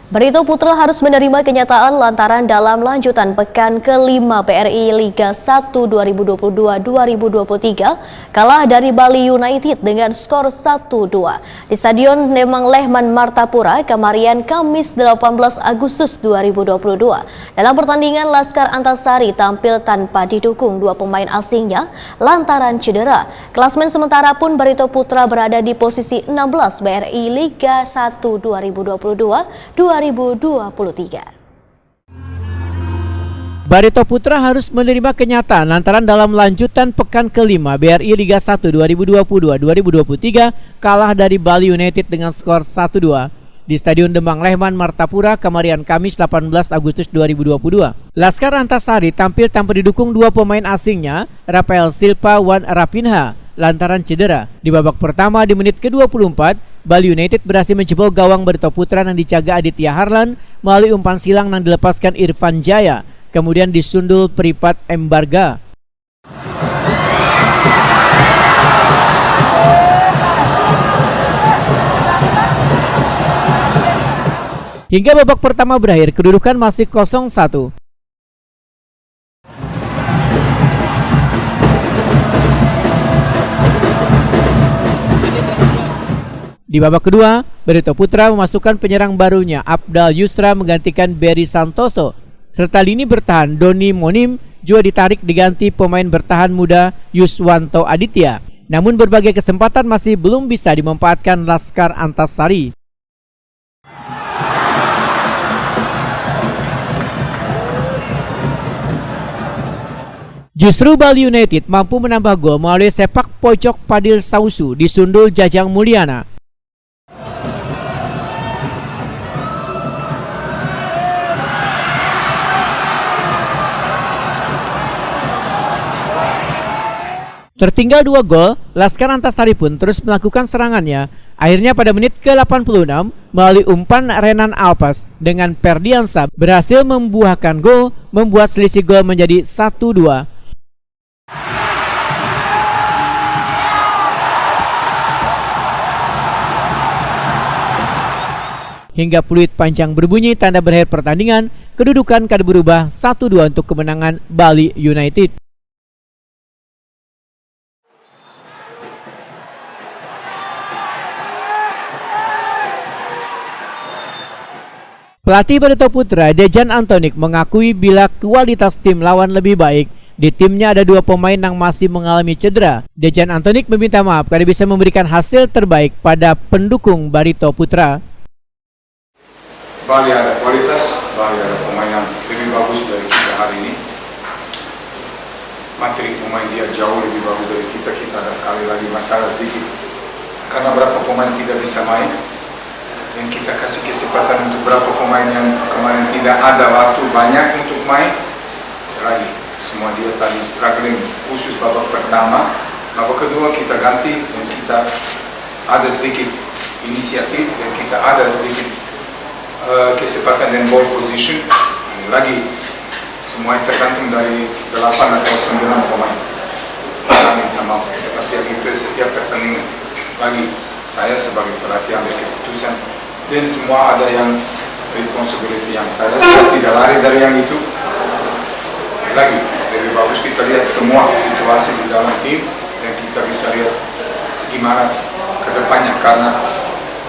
Barito Putra harus menerima kenyataan lantaran dalam lanjutan pekan ke-5 BRI Liga 1 2022-2023 kalah dari Bali United dengan skor 1-2 di Stadion Nemang Lehman Martapura, Kamarian, Kamis 18 Agustus 2022. Dalam pertandingan, Laskar Antasari tampil tanpa didukung dua pemain asingnya lantaran cedera. Klasmen sementara pun Barito Putra berada di posisi 16 BRI Liga 1 2022-2023. Barito Putra harus menerima kenyataan lantaran dalam lanjutan pekan ke-5 BRI Liga 1 2022-2023 kalah dari Bali United dengan skor 1-2 di Stadion Nemang Lehman Martapura, Kamarian, Kamis 18 Agustus 2022. Laskar Antasari tampil tanpa didukung dua pemain asingnya, Rafael Silva wan Rapinha, lantaran cedera. Di babak pertama di menit ke-24, Bali United berhasil menjebol gawang Barito Putra yang dijaga Aditya Harlan melalui umpan silang yang dilepaskan Irfan Jaya, kemudian disundul Pripat Embarga. Hingga babak pertama berakhir, kedudukan masih 0-1. Di babak kedua, Barito Putra memasukkan penyerang barunya Abdal Yusra menggantikan Berry Santoso. Serta lini bertahan Doni Monim juga ditarik diganti pemain bertahan muda Yuswanto Aditya. Namun berbagai kesempatan masih belum bisa dimanfaatkan Laskar Antasari. Justru Bali United mampu menambah gol melalui sepak pojok Fadil Sausu disundul Jajang Mulyana. Tertinggal 2 gol, Laskar Antasari pun terus melakukan serangannya. Akhirnya pada menit ke-86 melalui umpan Renan Alpas dengan Ferdiansa berhasil membuahkan gol, membuat selisih gol menjadi 1-2. Hingga peluit panjang berbunyi tanda berakhir pertandingan, kedudukan kembali berubah 1-2 untuk kemenangan Bali United. Pelatih Barito Putra, Dejan Antonik, mengakui bila kualitas tim lawan lebih baik, di timnya ada dua pemain yang masih mengalami cedera. Dejan Antonik meminta maaf karena bisa memberikan hasil terbaik pada pendukung Barito Putra. Bali ada kualitas, Bali ada pemain yang lebih bagus dari kita hari ini. Materi pemain dia jauh lebih bagus dari kita. Kita ada sekali lagi masalah sedikit karena berapa pemain tidak bisa main. Dan kita kasih kesempatan untuk berapa pemain yang kemarin tidak ada waktu banyak untuk main. Lagi, semua dia tadi struggling, khusus babak pertama. Babak kedua kita ganti dan kita ada sedikit inisiatif dan kita ada sedikit kesempatan dan ball position. Lagi, semua tergantung dari 8 atau 9 pemain. Minta maaf, seperti yang itu setiap pertandingan. Lagi, saya sebagai pelatih ambil keputusan. Dan semua ada yang responsibility yang saya tidak lari dari yang itu. Lagi, lebih bagus kita lihat semua situasi di dalam tim dan kita bisa lihat gimana ke depannya karena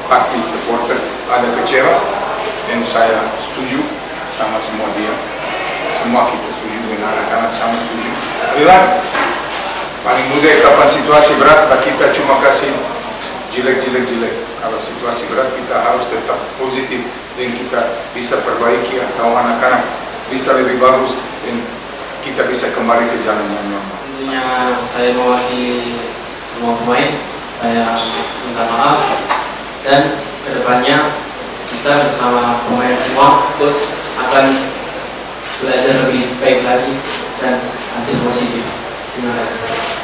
pasti supporter ada kecewa dan saya setuju sama semua dia. Semua kita setuju dengan anak-anak sama setuju. Lihat, paling mudah kapan situasi berat kita cuma kasih jelek. Kalau situasi berat kita harus tetap positif dan kita bisa perbaiki atau anak-anak bisa lebih bagus dan kita bisa kembali ke jalan yang normal. Tentunya saya mewakili semua pemain, saya minta maaf dan kedepannya kita bersama pemain semua coach akan belajar lebih baik lagi dan hasil positif. Terima kasih.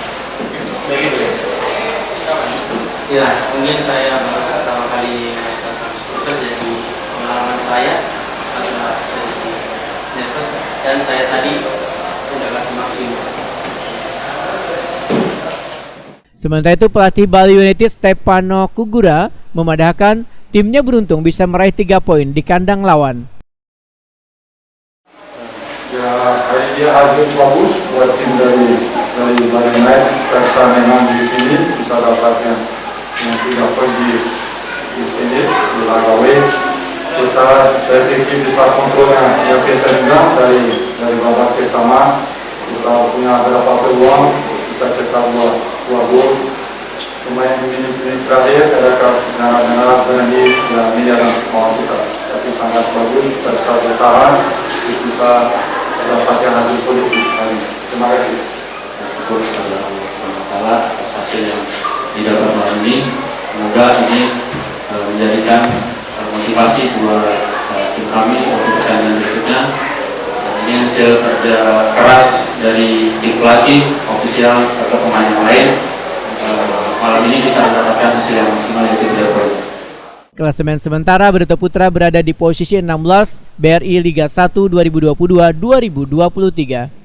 Ya, mungkin saya baru pertama kali merasakan supporter, jadi pengalaman saya agak sedikit nervous dan saya tadi tidak kasih maksimum. Sementara itu pelatih Bali United Stefano Kugura memadahkan Timnya beruntung bisa meraih 3 poin di kandang lawan. Ya, hari dia hasil bagus buat tim dari Bali United. Tersa memang di sini bisa dapat yang 3 poin di sini di Lagawe. Saya pikir bisa kontrolnya yang kita bilang dari babak pertama. Kita punya beberapa peluang, bisa cetak 2 gol. Cuma yang menit terakhir ada benar-benar berani dan menyerang lawan kita. Tapi sangat bagus, tersa bertahan, bisa mendapatkan hasil politik hari ini. Terima kasih. Syukur kepada Allah SWT atas hasil yang didapat malam ini. Semoga ini menjadikan motivasi buat tim kami untuk pertandingan berikutnya. Ini hasil kerja keras dari tim pelatih, ofisial, serta pemain yang lain. Malam ini kita mendapatkan hasil yang maksimal, yaitu 3 poin. Klasemen sementara Barito Putra berada di posisi 16 BRI Liga 1 2022-2023.